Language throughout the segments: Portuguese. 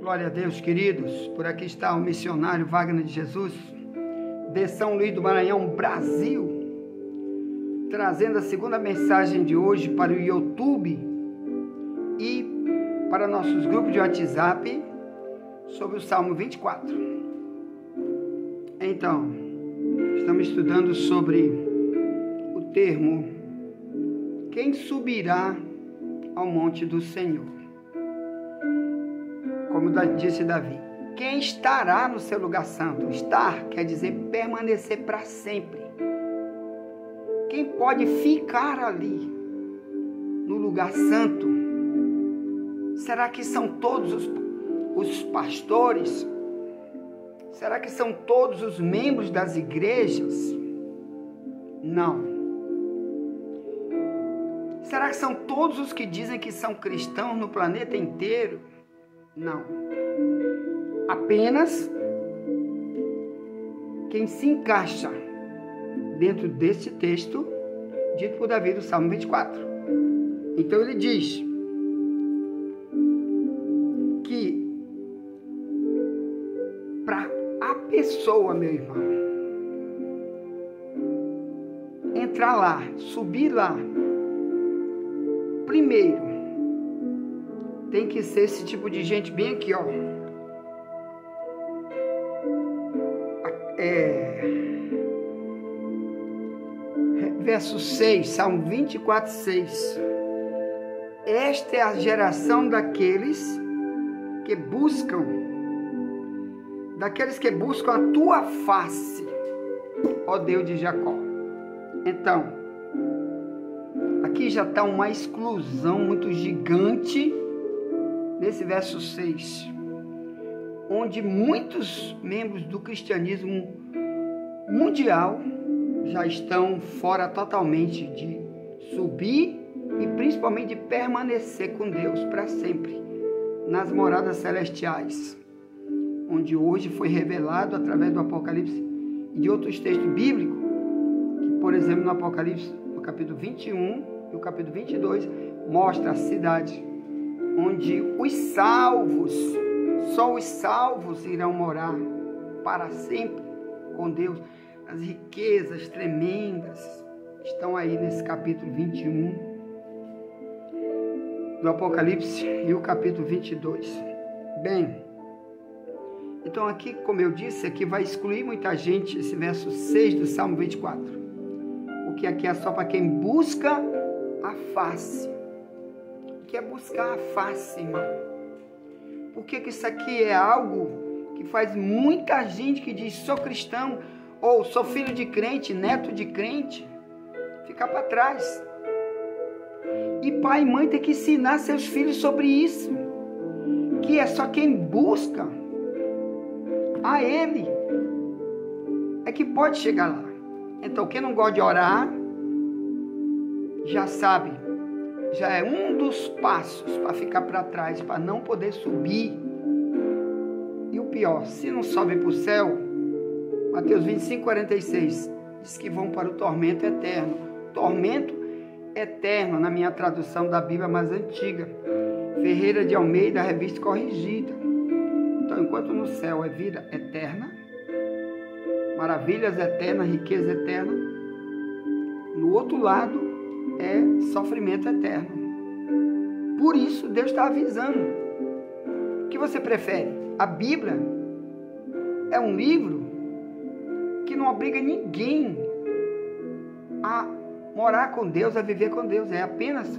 Glória a Deus, queridos. Por aqui está o missionário Wagner de Jesus, de São Luís do Maranhão, Brasil, trazendo a segunda mensagem de hoje para o YouTube e para nossos grupos de WhatsApp sobre o Salmo 24. Então, estamos estudando sobre o termo quem subirá ao monte do Senhor. Como disse Davi, quem estará no seu lugar santo? Estar quer dizer permanecer para sempre. Quem pode ficar ali, no lugar santo? Será que são todos os pastores? Será que são todos os membros das igrejas? Não. Será que são todos os que dizem que são cristãos no planeta inteiro? Não. Apenas quem se encaixa dentro desse texto dito por Davi do Salmo 24. Então ele diz que para a pessoa, meu irmão, entrar lá, subir lá, primeiro tem que ser esse tipo de gente bem aqui, ó. Verso 6, Salmo 24, 6. Esta é a geração daqueles que buscam a tua face, ó Deus de Jacó. Então, aqui já está uma exclusão muito gigante nesse verso 6, onde muitos membros do cristianismo mundial já estão fora totalmente de subir e principalmente de permanecer com Deus para sempre nas moradas celestiais, onde hoje foi revelado através do Apocalipse e de outros textos bíblicos, que, por exemplo, no Apocalipse, no capítulo 21 e o capítulo 22, mostra a cidade onde os salvos, só os salvos irão morar para sempre com Deus. As riquezas tremendas estão aí nesse capítulo 21 do Apocalipse e o capítulo 22. Bem, então aqui, como eu disse, aqui vai excluir muita gente esse verso 6 do Salmo 24. Porque aqui é só para quem busca a face. Que é buscar a face, irmão. Porque que isso aqui é algo que faz muita gente que diz sou cristão, ou sou filho de crente, neto de crente, ficar para trás. E pai e mãe tem que ensinar seus filhos sobre isso, que é só quem busca a Ele é que pode chegar lá. Então quem não gosta de orar, já sabe, já é um dos passos para ficar para trás, para não poder subir. E o pior, se não sobe para o céu, Mateus 25, 46, diz que vão para o tormento eterno. Tormento eterno, na minha tradução da Bíblia mais antiga, Ferreira de Almeida, revista corrigida. Então, enquanto no céu é vida eterna, maravilhas eternas, riqueza eterna, no outro lado é sofrimento eterno. Por isso, Deus está avisando. O que você prefere? A Bíblia é um livro que não obriga ninguém a morar com Deus, a viver com Deus. É apenas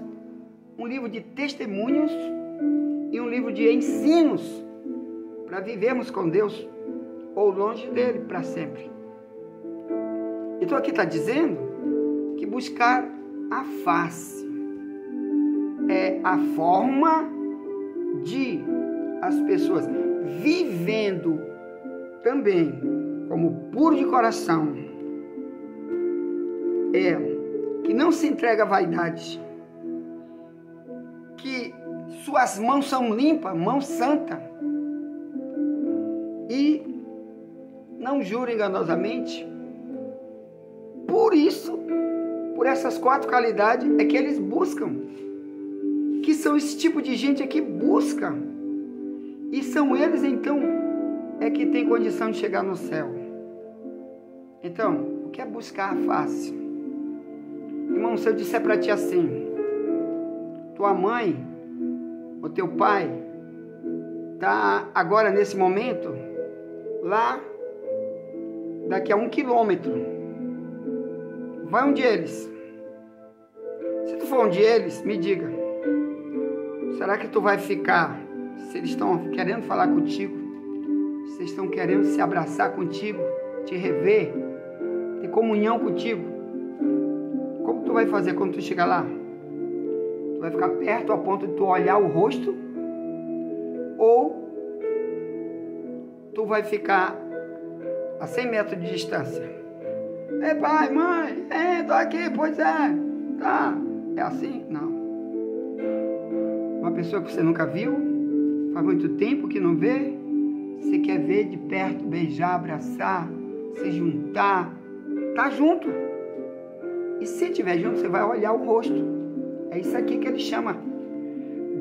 um livro de testemunhos e um livro de ensinos para vivermos com Deus ou longe dele para sempre. Então aqui está dizendo que buscar a face é a forma de as pessoas vivendo também como puro de coração, que não se entrega à vaidade, que suas mãos são limpas, mão santa, e não jura enganosamente. Por isso, por essas 4 qualidades é que eles buscam, que são esse tipo de gente que busca E são eles, então, é que tem condição de chegar no céu. Então, o que é buscar a face? Irmão, se eu disser para ti assim, tua mãe ou teu pai está agora nesse momento lá daqui a 1 quilômetro, vai onde eles? Se tu for onde eles, me diga, será que tu vai ficar, se eles estão querendo falar contigo, se eles estão querendo se abraçar contigo, te rever, ter comunhão contigo, como tu vai fazer quando tu chegar lá? Tu vai ficar perto ao ponto de tu olhar o rosto? Ou tu vai ficar a 100 metros de distância? É pai, mãe, tô aqui, pois é, tá, é assim? Não. Uma pessoa que você nunca viu, faz muito tempo que não vê, você quer ver de perto, beijar, abraçar, se juntar, tá junto. E se estiver junto, você vai olhar o rosto. É isso aqui que ele chama.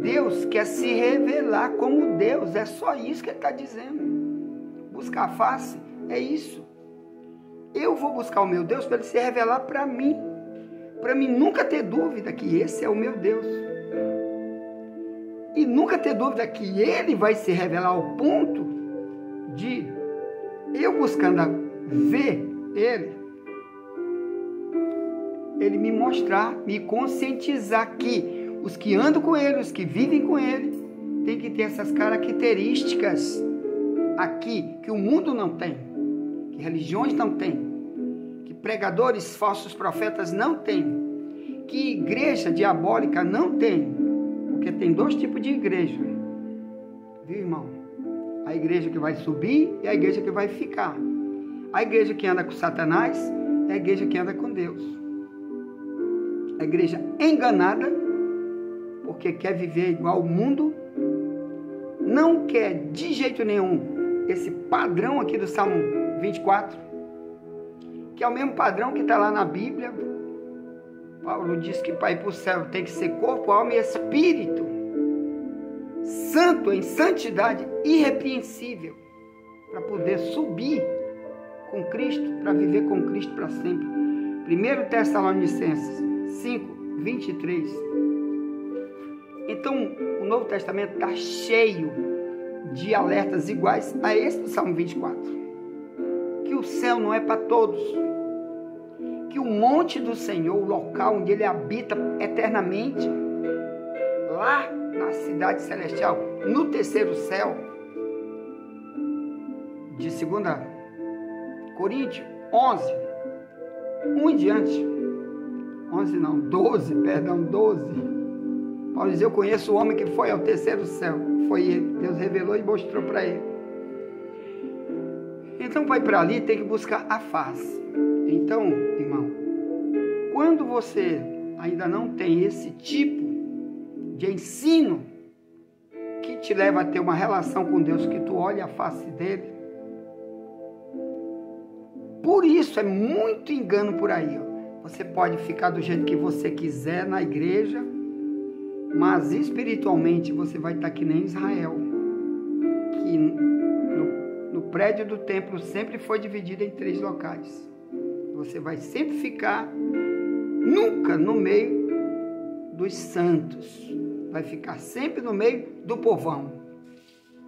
Deus quer se revelar como Deus. É só isso que ele está dizendo. Buscar a face é isso. Eu vou buscar o meu Deus para ele se revelar para mim. Para mim nunca ter dúvida que esse é o meu Deus. E nunca ter dúvida que ele vai se revelar ao ponto de eu buscando ver ele me mostrar, me conscientizar que os que andam com ele, os que vivem com ele, tem que ter essas características aqui que o mundo não tem, que religiões não têm, que pregadores, falsos profetas não têm, que igreja diabólica não tem, porque tem 2 tipos de igreja, viu, irmão? A igreja que vai subir e a igreja que vai ficar. A igreja que anda com Satanás é a igreja que anda com Deus. A igreja enganada, porque quer viver igual o mundo, não quer de jeito nenhum esse padrão aqui do Salmo 24, que é o mesmo padrão que está lá na Bíblia. Paulo diz que para ir para o céu tem que ser corpo, alma e espírito, santo, em santidade irrepreensível, para poder subir com Cristo, para viver com Cristo para sempre. 1 Tessalonicenses 5, 23. Então, o Novo Testamento está cheio de alertas iguais a esse do Salmo 24. Que o céu não é para todos. Que o monte do Senhor, o local onde Ele habita eternamente, lá na cidade celestial, no terceiro céu, de 2 Coríntios 11, 1 em diante, 12. Paulo diz, eu conheço o homem que foi ao terceiro céu. Foi ele. Deus revelou e mostrou para ele. Então, para ir para ali, tem que buscar a face. Então, irmão, quando você ainda não tem esse tipo de ensino que te leva a ter uma relação com Deus, que tu olha a face dele, por isso é muito engano por aí, ó. Você pode ficar do jeito que você quiser na igreja, mas espiritualmente você vai estar que nem Israel, que no prédio do templo sempre foi dividido em 3 locais. Você vai sempre ficar, nunca no meio dos santos, vai ficar sempre no meio do povão,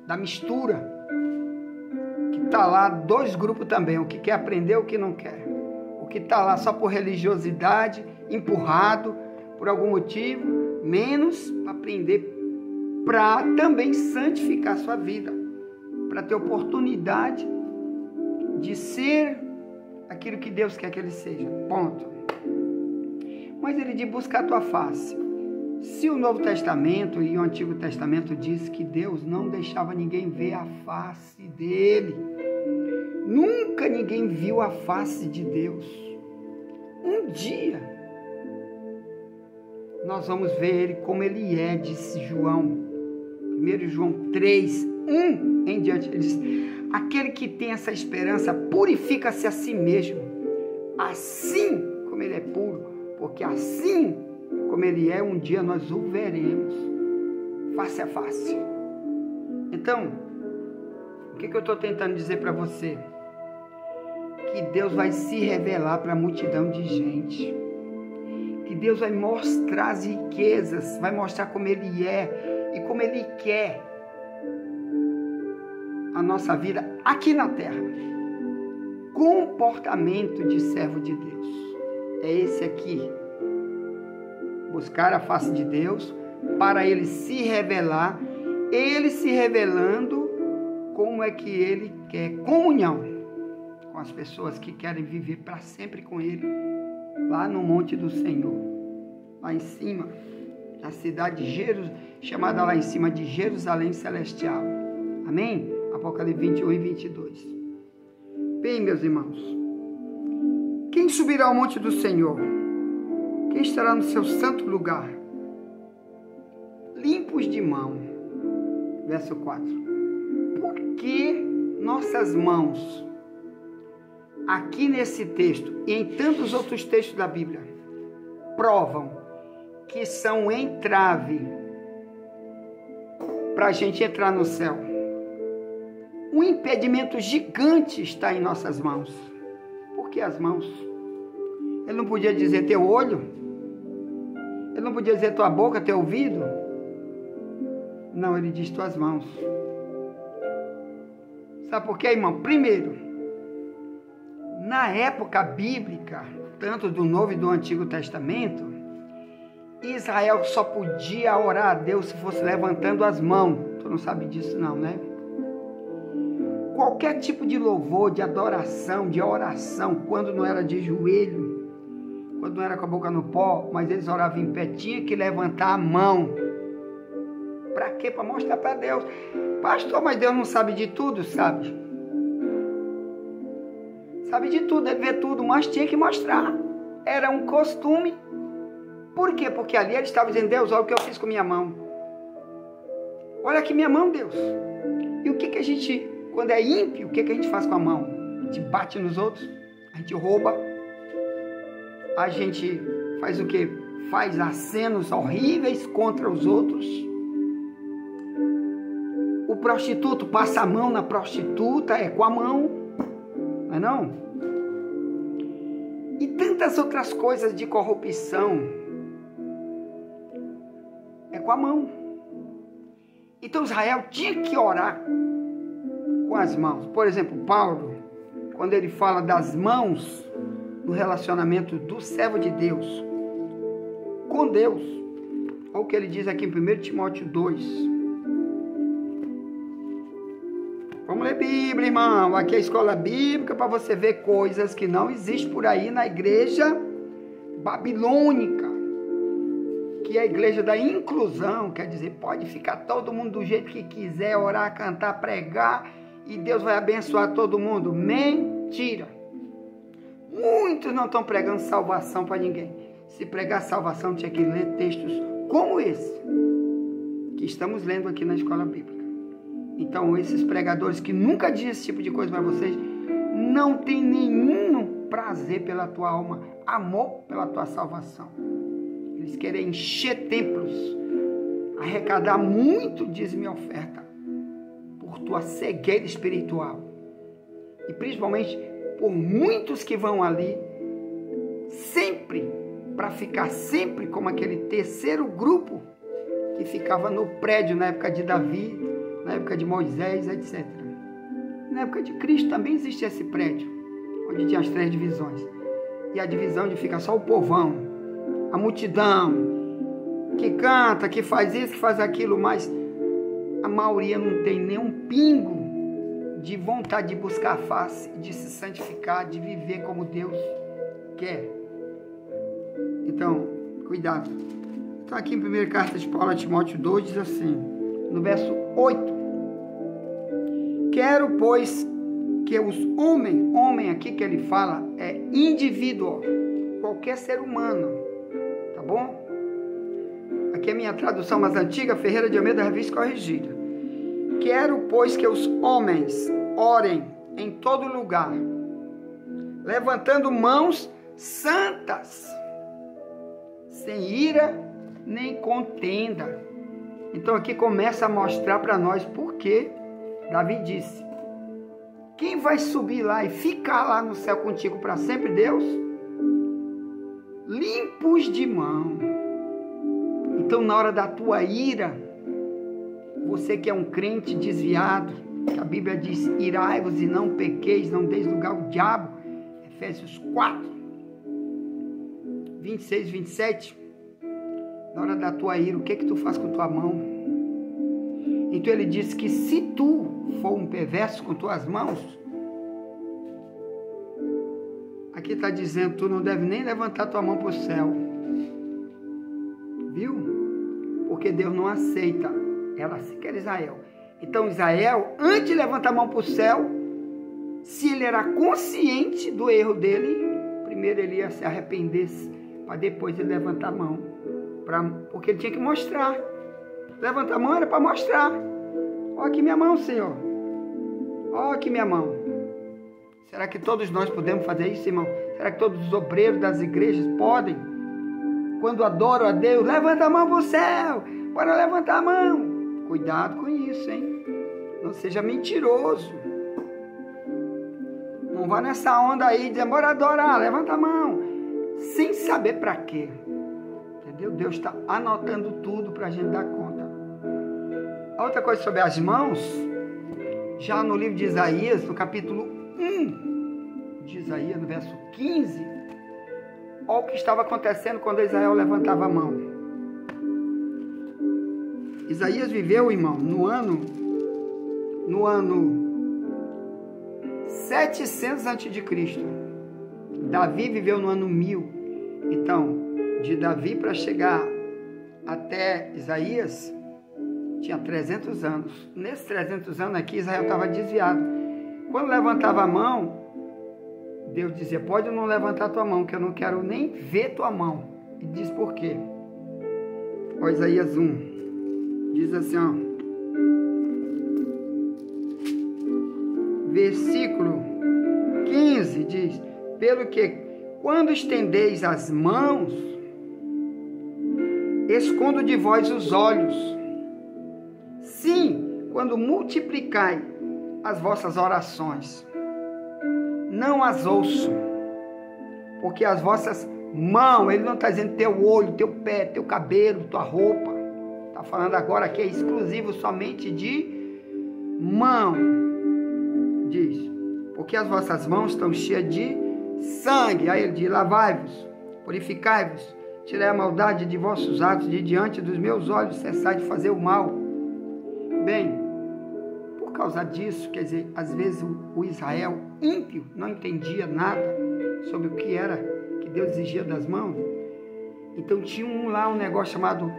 da mistura, que está lá 2 grupos também, o que quer aprender e o que não quer. Que está lá só por religiosidade, empurrado por algum motivo, menos para aprender, para também santificar sua vida, para ter oportunidade de ser aquilo que Deus quer que ele seja, ponto. Mas ele diz, buscar a tua face. Se o Novo Testamento e o Antigo Testamento diz que Deus não deixava ninguém ver a face dele, nunca ninguém viu a face de Deus. Um dia nós vamos ver ele como ele é, disse João. 1 João 3, 1 em diante. Ele diz, aquele que tem essa esperança purifica-se a si mesmo, assim como ele é puro, porque assim como ele é, um dia nós o veremos face a face. Então, o que eu estou tentando dizer para você? Que Deus vai se revelar para a multidão de gente. Que Deus vai mostrar as riquezas, vai mostrar como Ele é e como Ele quer a nossa vida aqui na terra. Comportamento de servo de Deus. É esse aqui. Buscar a face de Deus para Ele se revelar. Ele se revelando como é que Ele quer comunhão com as pessoas que querem viver para sempre com Ele. Lá no Monte do Senhor. Lá em cima. Na cidade de Jerusalém, chamada lá em cima de Jerusalém Celestial. Amém? Apocalipse 21 e 22. Bem, meus irmãos. Quem subirá ao monte do Senhor? Quem estará no seu santo lugar? Limpos de mão. Verso 4. Por que nossas mãos, aqui nesse texto e em tantos outros textos da Bíblia, provam que são entrave para a gente entrar no céu? Um impedimento gigante está em nossas mãos. Por que as mãos? Ele não podia dizer teu olho? Ele não podia dizer tua boca, teu ouvido? Não, ele diz tuas mãos. Sabe por quê, irmão? Primeiro, na época bíblica, tanto do Novo e do Antigo Testamento, Israel só podia orar a Deus se fosse levantando as mãos. Tu não sabe disso não, né? Qualquer tipo de louvor, de adoração, de oração, quando não era de joelho, quando não era com a boca no pó, mas eles oravam em pé, tinha que levantar a mão. Para quê? Para mostrar para Deus. Pastor, mas Deus não sabe de tudo? Sabe. Sabe de tudo, ele vê tudo, mas tinha que mostrar. Era um costume. Por quê? Porque ali ele estava dizendo, Deus, olha o que eu fiz com minha mão. Olha aqui minha mão, Deus. E o que a gente... Quando é ímpio, o que a gente faz com a mão? A gente bate nos outros, a gente rouba, a gente faz o quê? Faz acenos horríveis contra os outros. O prostituto passa a mão na prostituta, é com a mão, não é não? E tantas outras coisas de corrupção, é com a mão. Então Israel tinha que orar com as mãos. Por exemplo, Paulo, quando ele fala das mãos no relacionamento do servo de Deus com Deus, olha o que ele diz aqui em 1 Timóteo 2. Vamos ler Bíblia, irmão. Aqui é a escola bíblica para você ver coisas que não existem por aí na igreja babilônica, que é a igreja da inclusão, quer dizer, pode ficar todo mundo do jeito que quiser, orar, cantar, pregar, e Deus vai abençoar todo mundo. Mentira! Muitos não estão pregando salvação para ninguém. Se pregar salvação, tinha que ler textos como esse, que estamos lendo aqui na escola bíblica. Então, esses pregadores que nunca dizem esse tipo de coisa para vocês, não tem nenhum prazer pela tua alma, amor pela tua salvação. Eles querem encher templos, arrecadar muito dízimo e oferta, por tua cegueira espiritual. E principalmente por muitos que vão ali, sempre, para ficar sempre como aquele terceiro grupo que ficava no prédio na época de Davi, na época de Moisés, etc. Na época de Cristo também existe esse prédio, onde tinha as 3 divisões. E a divisão onde fica só o povão, a multidão, que canta, que faz isso, que faz aquilo, mas a maioria não tem nenhum pingo de vontade de buscar a face, de se santificar, de viver como Deus quer. Então, cuidado. Então aqui em 1ª carta de Paulo a Timóteo 2 diz assim, no verso 8, quero, pois, que os homem aqui que ele fala é indivíduo, qualquer ser humano, tá bom? Aqui é a minha tradução mais antiga, Ferreira de Almeida, revista corrigida. Quero, pois, que os homens orem em todo lugar, levantando mãos santas, sem ira nem contenda. Então aqui começa a mostrar para nós por que Davi disse: quem vai subir lá e ficar lá no céu contigo para sempre? Deus. Limpos de mão. Então na hora da tua ira, você que é um crente desviado, que a Bíblia diz: irai-vos e não pequeis, não deis lugar ao diabo. Efésios 4, 26, 27. Na hora da tua ira, o que tu faz com tua mão? Então ele disse que se tu for um perverso com tuas mãos, aqui está dizendo, tu não deve nem levantar tua mão para o céu. Viu? Porque Deus não aceita. Ela assim que era Israel. Então Israel, antes de levantar a mão para o céu, se ele era consciente do erro dele, primeiro ele ia se arrepender, para depois ele levantar a mão. Porque ele tinha que mostrar. Levantar a mão era para mostrar. Olha aqui minha mão, Senhor. Olha aqui minha mão. Será que todos nós podemos fazer isso, irmão? Será que todos os obreiros das igrejas podem? Quando adoram a Deus, levanta a mão para o céu. Bora levantar a mão. Cuidado com isso, hein? Não seja mentiroso. Não vá nessa onda aí, dizer, bora adorar, levanta a mão. Sem saber para quê. Entendeu? Deus está anotando tudo para a gente dar conta. A outra coisa sobre as mãos, já no livro de Isaías, no capítulo 1 de Isaías, no verso 15, olha o que estava acontecendo quando Israel levantava a mão. Isaías viveu, irmão, no ano 700 a.C. Davi viveu no ano 1000. Então, de Davi para chegar até Isaías, tinha 300 anos. Nesses 300 anos aqui, Israel estava desviado. Quando levantava a mão, Deus dizia, pode não levantar tua mão, que eu não quero nem ver tua mão. E diz por quê? Ó, Isaías 1. Diz assim, ó. Versículo 15 diz, pelo que quando estendeis as mãos, escondo de vós os olhos. Sim, quando multiplicai as vossas orações, não as ouço, porque as vossas mãos, ele não está dizendo teu olho, teu pé, teu cabelo, tua roupa, está falando agora que é exclusivo somente de mão, diz, porque as vossas mãos estão cheias de sangue. Aí ele diz, lavai-vos, purificai-vos, tirei a maldade de vossos atos de diante dos meus olhos, cessai de fazer o mal. Bem, por causa disso, quer dizer, às vezes o Israel ímpio não entendia nada sobre o que era que Deus exigia das mãos. Então tinha lá um negócio chamado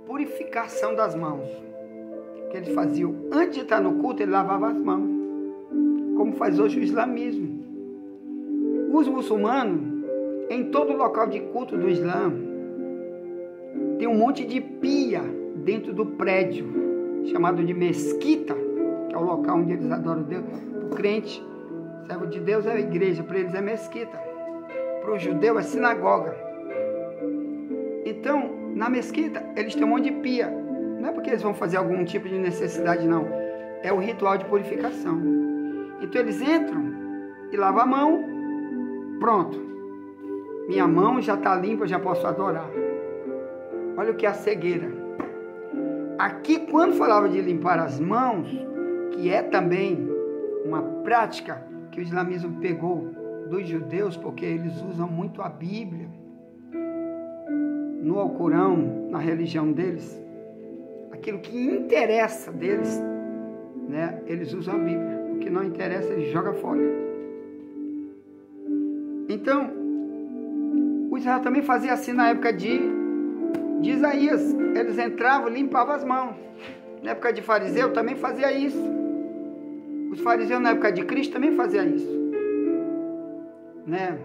purificação das mãos, que eles faziam antes de estar no culto, ele lavava as mãos, como faz hoje o islamismo. Os muçulmanos, em todo local de culto do Islã, tem um monte de pia dentro do prédio, chamado de mesquita, que é o local onde eles adoram Deus. O crente, servo de Deus, é a igreja, para eles é mesquita. Para o judeu é sinagoga. Então, na mesquita, eles têm um monte de pia. Não é porque eles vão fazer algum tipo de necessidade, não. É o ritual de purificação. Então, eles entram e lavam a mão, pronto. Minha mão já está limpa, eu já posso adorar. Olha o que é a cegueira. Aqui, quando falava de limpar as mãos, que é também uma prática que o islamismo pegou dos judeus, porque eles usam muito a Bíblia no Alcorão, na religião deles, aquilo que interessa deles, né, eles usam a Bíblia, o que não interessa eles jogam fora. Então, o Israel também fazia assim na época de Isaías, eles entravam e limpavam as mãos. Na época de fariseu também fazia isso. Os fariseus na época de Cristo também faziam isso, né?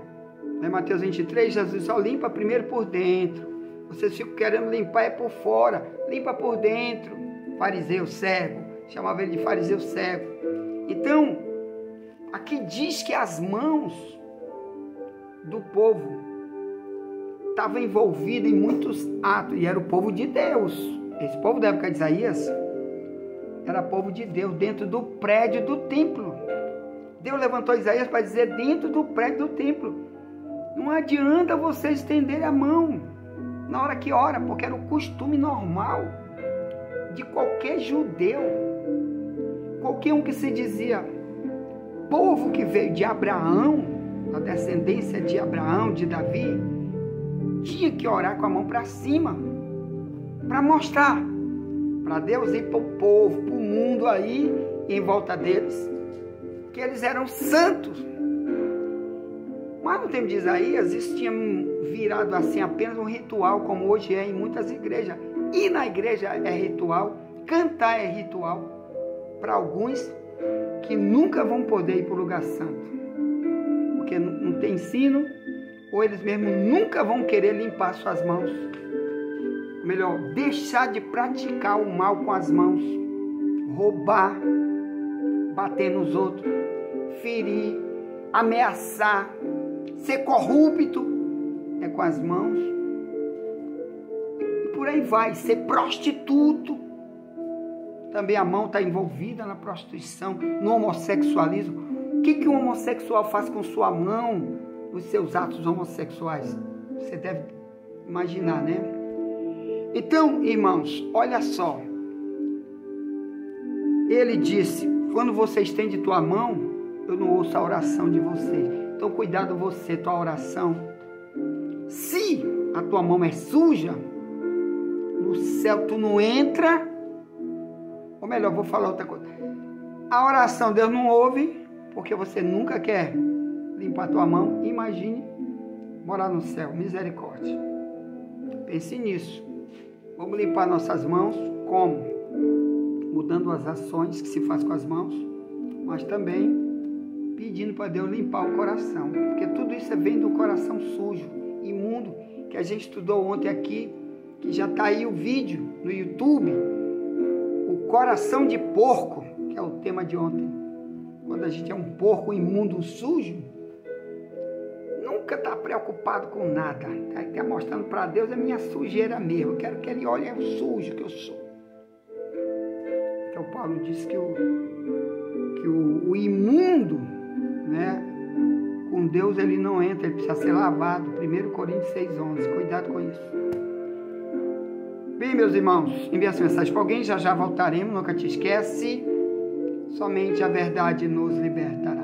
Em Mateus 23, Jesus só limpa primeiro por dentro. Vocês ficam querendo limpar por fora, limpa por dentro. Fariseu cego, chamava ele de fariseu cego. Então, aqui diz que as mãos do povo estavam envolvidas em muitos atos, e era o povo de Deus. esse povo da época de Isaías era povo de Deus, dentro do prédio do templo. Deus levantou Isaías para dizer dentro do prédio do templo. Não adianta você estender a mão na hora que ora, porque era o costume normal de qualquer judeu. Qualquer um que se dizia povo que veio de Abraão, a descendência de Abraão, de Davi, tinha que orar com a mão para cima, para mostrar para Deus e para o povo, para o mundo aí em volta deles, que eles eram santos. Mas no tempo de Isaías, isso tinha virado assim apenas um ritual, como hoje é em muitas igrejas. Ir na igreja é ritual, cantar é ritual, para alguns que nunca vão poder ir para o lugar santo, porque não tem ensino, ou eles mesmos nunca vão querer limpar suas mãos. Melhor, deixar de praticar o mal com as mãos, roubar, bater nos outros, ferir, ameaçar, ser corrupto é com as mãos. E por aí vai, ser prostituto. Também a mão está envolvida na prostituição, no homossexualismo. O que um homossexual faz com sua mão nos seus atos homossexuais? Você deve imaginar, né? Então, irmãos, olha só. Ele disse, quando você estende tua mão, eu não ouço a oração de vocês. Então, cuidado você, tua oração. Se a tua mão é suja, no céu tu não entra. Ou melhor, vou falar outra coisa. A oração Deus não ouve, porque você nunca quer limpar a tua mão. Imagine morar no céu. Misericórdia. Pense nisso. Vamos limpar nossas mãos. Como? Mudando as ações que se faz com as mãos, mas também pedindo para Deus limpar o coração. Porque tudo isso vem do coração sujo, imundo, que a gente estudou ontem aqui, que já está aí o vídeo no YouTube. O coração de porco, que é o tema de ontem. Quando a gente é um porco imundo, sujo, nunca está preocupado com nada. Está mostrando para Deus a minha sujeira mesmo. Eu quero que Ele olhe o sujo que eu sou. Então Paulo disse que o imundo, né, com Deus ele não entra, ele precisa ser lavado. 1 Coríntios 6,11. Cuidado com isso. Bem, meus irmãos, envie essa mensagem para alguém, já voltaremos, nunca te esquece. Somente a verdade nos libertará.